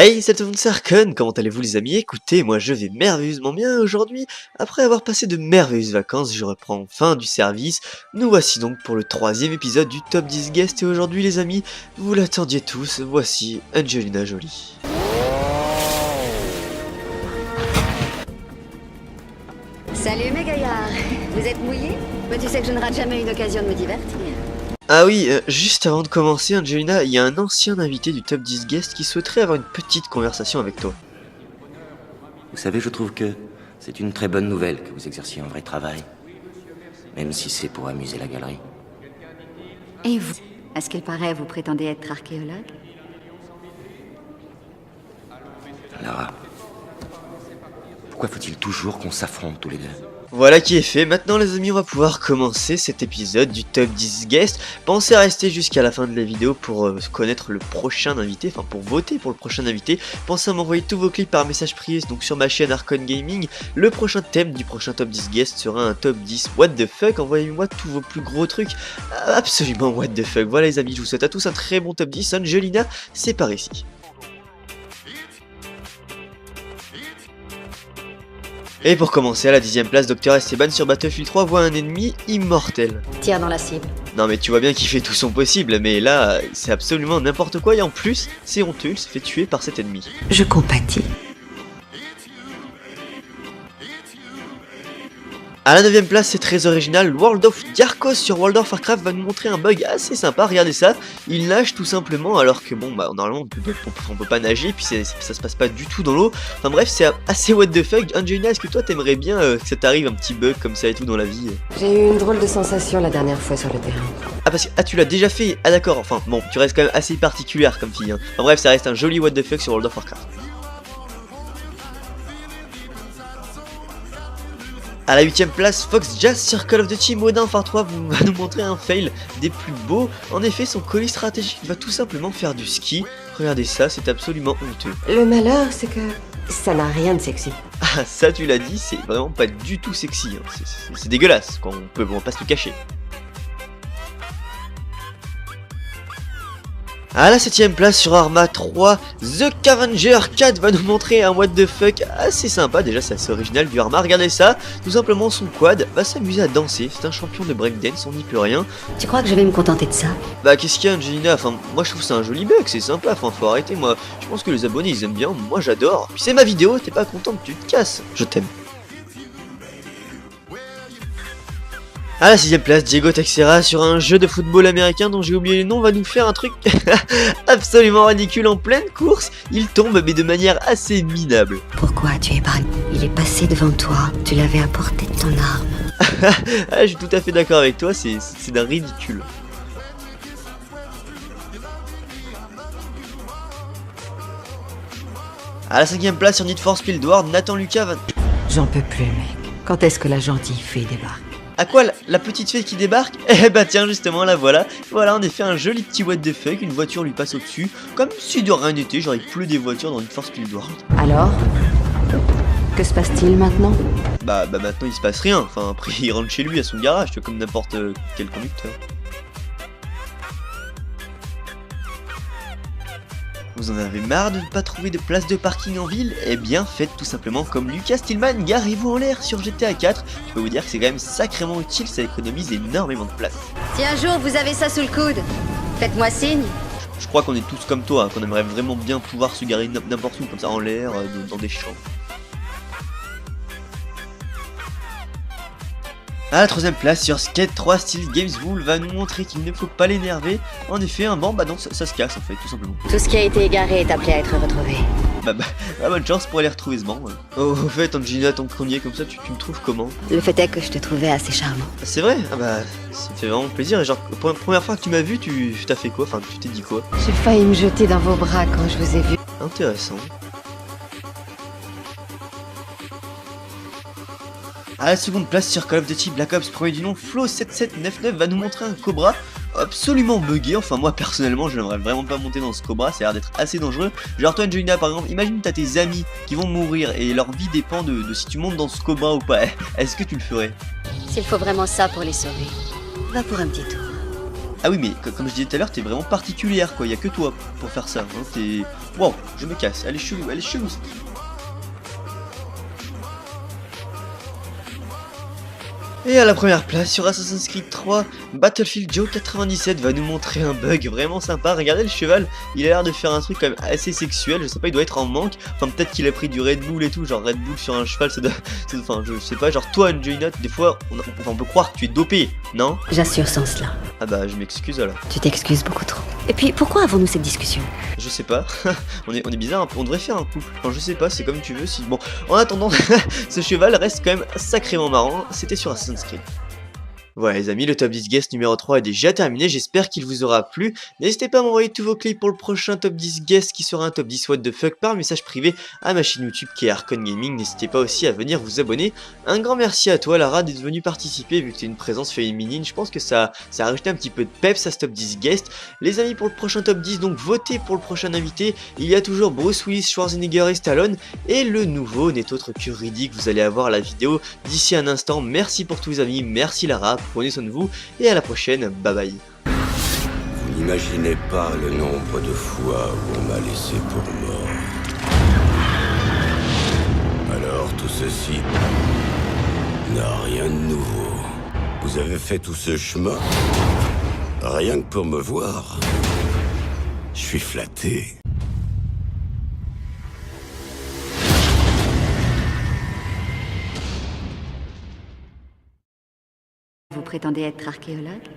Hey, c'est tout le monde, c'est Arcon, comment allez-vous les amis? Écoutez, moi je vais merveilleusement bien aujourd'hui. Après avoir passé de merveilleuses vacances, je reprends enfin du service. Nous voici donc pour le troisième épisode du Top 10 Guest et aujourd'hui les amis, vous l'attendiez tous, voici Angelina Jolie. Salut mes gaillards, vous êtes mouillés? Mais tu sais que je ne rate jamais une occasion de me divertir. Ah oui, juste avant de commencer Angelina, il y a un ancien invité du Top 10 Guest qui souhaiterait avoir une petite conversation avec toi. Vous savez, je trouve que c'est une très bonne nouvelle que vous exerciez un vrai travail. Même si c'est pour amuser la galerie. Et vous? À ce qu'il paraît, vous prétendez être archéologue? Lara, pourquoi faut-il toujours qu'on s'affronte tous les deux? Voilà qui est fait, maintenant les amis on va pouvoir commencer cet épisode du Top 10 Guest. Pensez à rester jusqu'à la fin de la vidéo pour connaître le prochain invité, enfin pour voter pour le prochain invité. Pensez à m'envoyer tous vos clips par message privé donc sur ma chaîne Arcon Gaming. Le prochain thème du prochain Top 10 Guest sera un Top 10 What the fuck. Envoyez-moi tous vos plus gros trucs, absolument what the fuck. Voilà les amis, je vous souhaite à tous un très bon Top 10. Angelina, c'est par ici. Et pour commencer, à la 10ème place, Dr Esteban sur Battlefield 3 voit un ennemi immortel. Tire dans la cible. Non mais tu vois bien qu'il fait tout son possible, mais là, c'est absolument n'importe quoi et en plus, c'est honteux, il se fait tuer par cet ennemi. Je compatis. À la 9ème place, c'est très original, World of Diarkos sur World of Warcraft va nous montrer un bug assez sympa, regardez ça, il nage tout simplement alors que bon bah normalement on peut pas nager puis ça se passe pas du tout dans l'eau, enfin bref c'est assez what the fuck. Angelina, est-ce que toi t'aimerais bien que ça t'arrive un petit bug comme ça et tout dans la vie? J'ai eu une drôle de sensation la dernière fois sur le terrain. Ah parce que tu l'as déjà fait, ah d'accord, enfin bon tu restes quand même assez particulière comme fille hein. Enfin bref ça reste un joli what the fuck sur World of Warcraft. A la 8ème place, Fox Jazz sur Call of Duty Modern Warfare 3 va nous montrer un fail des plus beaux. En effet, son colis stratégique va tout simplement faire du ski. Regardez ça, c'est absolument honteux. Le malheur, c'est que ça n'a rien de sexy. Ah, ça tu l'as dit, c'est vraiment pas du tout sexy. Hein. C'est dégueulasse, quoi. On peut pas se le cacher. À la 7ème place sur Arma 3, The Cavenger 4 va nous montrer un what the fuck assez sympa, déjà c'est assez original du Arma, regardez ça, tout simplement son quad va s'amuser à danser, c'est un champion de breakdance, on n'y peut rien. Tu crois que je vais me contenter de ça? Bah qu'est-ce qu'il y a Angelina, enfin moi je trouve c'est un joli bug, c'est sympa, enfin faut arrêter, moi je pense que les abonnés ils aiment bien, moi j'adore, puis c'est ma vidéo, t'es pas content que tu te casses, je t'aime. À la 6ème place, Diego Texera sur un jeu de football américain dont j'ai oublié le nom va nous faire un truc absolument ridicule en pleine course. Il tombe mais de manière assez minable. Pourquoi tu es épargné? Il est passé devant toi, tu l'avais à portée de ton arme. Ah, je suis tout à fait d'accord avec toi, c'est d'un ridicule. À la 5ème place sur Need for Speed World, Nathan Lucas va... J'en peux plus, mec. Quand est-ce que la gentille fée débarque? À quoi la petite fée qui débarque? Eh bah tiens justement la voilà. Voilà en effet un joli petit what the fuck, une voiture lui passe au dessus. Comme si de rien n'était, genre il pleut des voitures dans Need for Speed World. Alors? Que se passe-t-il maintenant? Bah maintenant il se passe rien, enfin après il rentre chez lui à son garage, tu vois, comme n'importe quel conducteur. Vous en avez marre de ne pas trouver de place de parking en ville? Eh bien faites tout simplement comme Lucas Stillman, garez-vous en l'air sur GTA 4. Je peux vous dire que c'est quand même sacrément utile, ça économise énormément de place. Si un jour vous avez ça sous le coude, faites-moi signe. Je crois qu'on est tous comme toi, hein, qu'on aimerait vraiment bien pouvoir se garer n'importe où, comme ça en l'air, dans des champs. À la 3ème place sur Skate 3 Steel Games Wool va nous montrer qu'il ne faut pas l'énerver. En effet un banc, bah non ça se casse en fait tout simplement. Tout ce qui a été égaré est appelé à être retrouvé. Bonne chance pour aller retrouver ce banc. Ouais. Oh, au fait Angelina, ton premier comme ça tu me trouves comment? Le fait est que je te trouvais assez charmant. C'est vrai? Ah bah ça me fait vraiment plaisir. Et genre pour la première fois que tu m'as vu, tu t'as fait quoi? Enfin tu t'es dit quoi? J'ai failli me jeter dans vos bras quand je vous ai vu. Intéressant. À la seconde place sur Call of Duty Black Ops premier du nom, Flo7799 va nous montrer un Cobra absolument buggé. Enfin moi personnellement je n'aimerais vraiment pas monter dans ce Cobra, ça a l'air d'être assez dangereux. Genre toi Angelina par exemple, imagine t'as tes amis qui vont mourir et leur vie dépend de si tu montes dans ce Cobra ou pas. Est-ce que tu le ferais? S'il faut vraiment ça pour les sauver, va pour un petit tour. Ah oui mais comme je disais tout à l'heure, t'es vraiment particulière quoi, y a que toi pour faire ça, hein. Wow, je me casse, elle est chelou cette fille. Et à la première place sur Assassin's Creed 3, Battlefield Joe 97 va nous montrer un bug vraiment sympa. Regardez le cheval, il a l'air de faire un truc quand même assez sexuel, je sais pas, il doit être en manque. Enfin peut-être qu'il a pris du Red Bull et tout, genre Red Bull sur un cheval, ça doit... Enfin je sais pas, genre toi Angelina, des fois on peut croire que tu es dopé, non? J'assure sans cela. Ah bah je m'excuse alors. Tu t'excuses beaucoup trop. Et puis, pourquoi avons-nous cette discussion? Je sais pas, on est bizarre un peu, on devrait faire un couple. Enfin je sais pas, c'est comme tu veux si... Bon, en attendant, ce cheval reste quand même sacrément marrant, c'était sur Assassin's Creed. Voilà les amis, le top 10 guest numéro 3 est déjà terminé, j'espère qu'il vous aura plu. N'hésitez pas à m'envoyer tous vos clips pour le prochain top 10 guest qui sera un top 10 what the fuck par message privé à ma chaîne YouTube qui est Arcon Gaming. N'hésitez pas aussi à venir vous abonner. Un grand merci à toi Lara d'être venue participer vu que tu es une présence féminine. Je pense que ça a rajouté un petit peu de peps à ce top 10 guest. Les amis, pour le prochain top 10, donc votez pour le prochain invité. Il y a toujours Bruce Willis, Schwarzenegger et Stallone. Et le nouveau n'est autre que Riddick. Vous allez avoir la vidéo d'ici un instant. Merci pour tous les amis, merci Lara. Prenez soin de vous et à la prochaine, bye bye. Vous n'imaginez pas le nombre de fois où on m'a laissé pour mort. Alors tout ceci n'a rien de nouveau. Vous avez fait tout ce chemin rien que pour me voir. Je suis flatté. Vous prétendez être archéologue?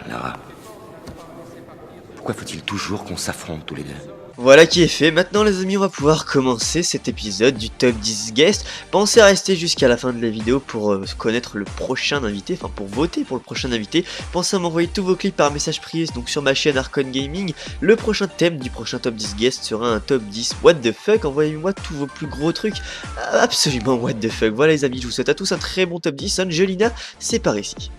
Lara, pourquoi faut-il toujours qu'on s'affronte tous les deux? Voilà qui est fait, maintenant les amis on va pouvoir commencer cet épisode du top 10 guest. Pensez à rester jusqu'à la fin de la vidéo pour connaître le prochain invité, enfin pour voter pour le prochain invité. Pensez à m'envoyer tous vos clips par message privé donc sur ma chaîne Arcon Gaming. Le prochain thème du prochain top 10 guest sera un top 10 what the fuck. Envoyez-moi tous vos plus gros trucs, absolument what the fuck. Voilà les amis, je vous souhaite à tous un très bon top 10. Angelina, c'est par ici.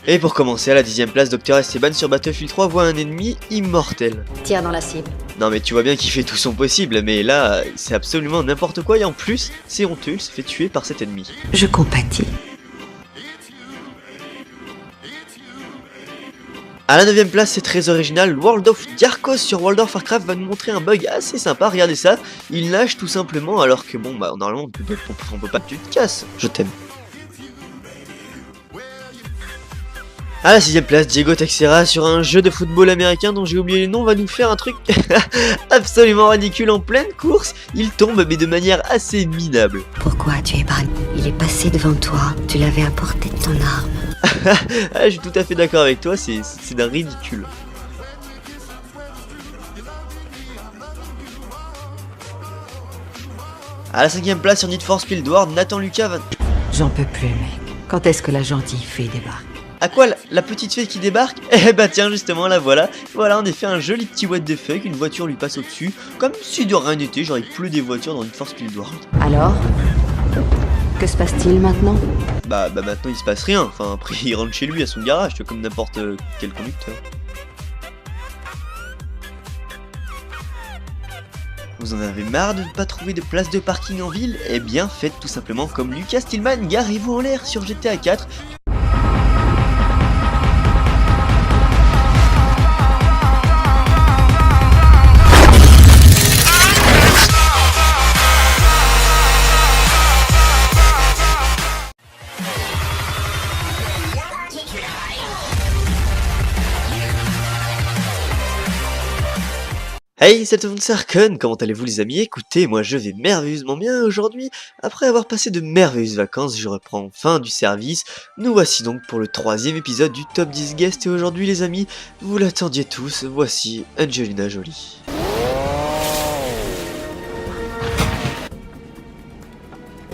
Et pour commencer, à la 10ème place, Dr Esteban sur Battlefield 3 voit un ennemi immortel. Tire dans la cible. Non mais tu vois bien qu'il fait tout son possible, mais là, c'est absolument n'importe quoi, et en plus, c'est honteux, il se fait tuer par cet ennemi. Je compatis. À la 9ème place, c'est très original, World of Diarkos sur World of Warcraft va nous montrer un bug assez sympa, regardez ça, il nage tout simplement alors que bon bah normalement on peut pas, tu te casses, je t'aime. À la 6ème place, Diego Texera sur un jeu de football américain dont j'ai oublié le nom va nous faire un truc absolument ridicule en pleine course. Il tombe mais de manière assez minable. Pourquoi tu es épargné? Il est passé devant toi, tu l'avais à portée de ton arme. Ah, je suis tout à fait d'accord avec toi, c'est d'un ridicule. À la 5ème place sur Need for Speed World, Nathan Lucas va... J'en peux plus, mec. Quand est-ce que la gentille fée débarque? À quoi la petite fée qui débarque? Eh bah tiens justement la voilà. Voilà en effet un joli petit what the fuck, une voiture lui passe au dessus. Comme si de rien n'était, genre il pleut des voitures dans une Force Speed World. Alors? Que se passe-t-il maintenant? Bah maintenant il se passe rien, enfin après il rentre chez lui à son garage, tu vois, comme n'importe quel conducteur. Vous en avez marre de ne pas trouver de place de parking en ville? Eh bien faites tout simplement comme Lucas Stillman, garez-vous en l'air sur GTA 4. Hey, c'est tout le monde, c'est Arcon, comment allez-vous les amis? Écoutez, moi je vais merveilleusement bien aujourd'hui. Après avoir passé de merveilleuses vacances, je reprends enfin du service. Nous voici donc pour le 3e épisode du Top 10 Guest et aujourd'hui les amis, vous l'attendiez tous, voici Angelina Jolie.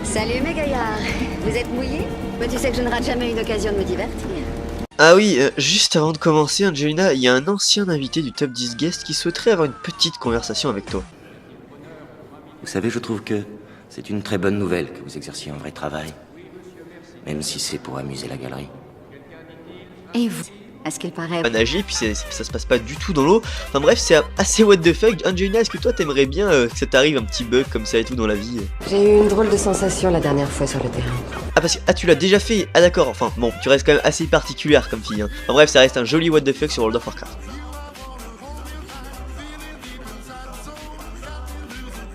Salut mes gaillards. Vous êtes mouillés? Mais tu sais que je ne rate jamais une occasion de me divertir. Ah oui, juste avant de commencer Angelina, il y a un ancien invité du Top 10 Guest qui souhaiterait avoir une petite conversation avec toi. Vous savez, je trouve que c'est une très bonne nouvelle que vous exerciez un vrai travail. Même si c'est pour amuser la galerie. Et vous? À ce qu'il paraît. À nager, puis ça se passe pas du tout dans l'eau. Enfin bref, c'est assez what the fuck. Angelina, est-ce que toi t'aimerais bien que ça t'arrive un petit bug comme ça et tout dans la vie? J'ai eu une drôle de sensation la dernière fois sur le terrain. Ah parce que tu l'as déjà fait. Ah d'accord, enfin bon, tu restes quand même assez particulière comme fille, hein. Enfin bref, ça reste un joli what the fuck sur World of Warcraft.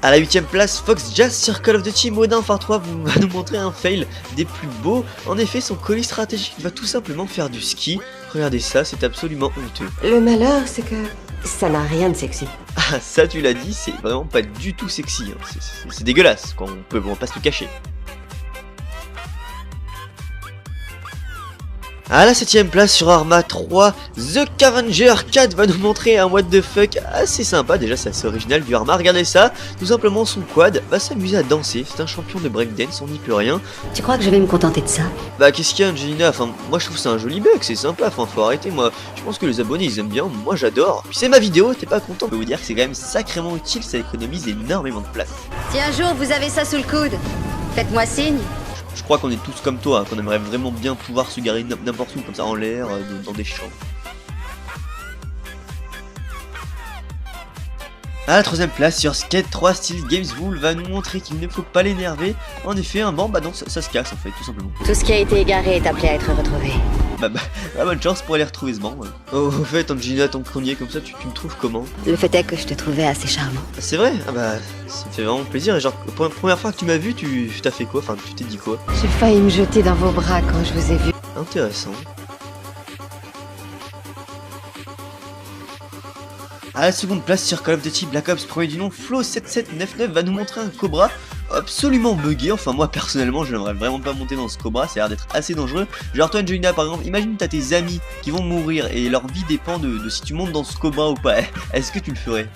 À la 8ème place, Fox Jazz sur Call of Duty Modern Warfare 3 va nous montrer un fail des plus beaux. En effet, son colis stratégique va tout simplement faire du ski. Regardez ça, c'est absolument honteux. Le malheur, c'est que ça n'a rien de sexy. Ah ça tu l'as dit, c'est vraiment pas du tout sexy, hein. C'est dégueulasse, quoi. On peut pas se le cacher. À la 7ème place sur Arma 3, The Cavenger 4 va nous montrer un what the fuck assez sympa. Déjà c'est assez original du Arma, regardez ça. Tout simplement son quad va s'amuser à danser. C'est un champion de breakdance, on n'y peut rien. Tu crois que je vais me contenter de ça? Bah qu'est-ce qu'il y a Angelina? Enfin moi je trouve c'est un joli bug, c'est sympa, enfin faut arrêter. Moi je pense que les abonnés ils aiment bien, moi j'adore. Puis c'est ma vidéo, t'es pas content? Je peux vous dire que c'est quand même sacrément utile, ça économise énormément de place. Si un jour vous avez ça sous le coude, faites-moi signe. Je crois qu'on est tous comme toi, hein, qu'on aimerait vraiment bien pouvoir se garer n'importe où, comme ça en l'air, dans des champs. À la 3ème place sur Skate 3, Steel Games Wool va nous montrer qu'il ne faut pas l'énerver. En effet, un banc, bah non, ça se casse en fait, tout simplement. Tout ce qui a été égaré est appelé à être retrouvé. Bah, bonne chance pour aller retrouver ce banc. Oh, au fait, Angelina, tant qu'on y est comme ça, tu me trouves comment? Le fait est que je te trouvais assez charmant. C'est vrai? Ah bah, ça me fait vraiment plaisir. Et genre, pour la première fois que tu m'as vu, tu t'as fait quoi? Enfin, tu t'es dit quoi? J'ai failli me jeter dans vos bras quand je vous ai vu. Intéressant. À la seconde place sur Call of Duty Black Ops premier du nom, Flo7799 va nous montrer un Cobra absolument buggé. Enfin moi personnellement je n'aimerais vraiment pas monter dans ce Cobra, ça a l'air d'être assez dangereux. Genre toi Angelina par exemple, imagine t'as tes amis qui vont mourir et leur vie dépend de si tu montes dans ce Cobra ou pas. Est-ce que tu le ferais?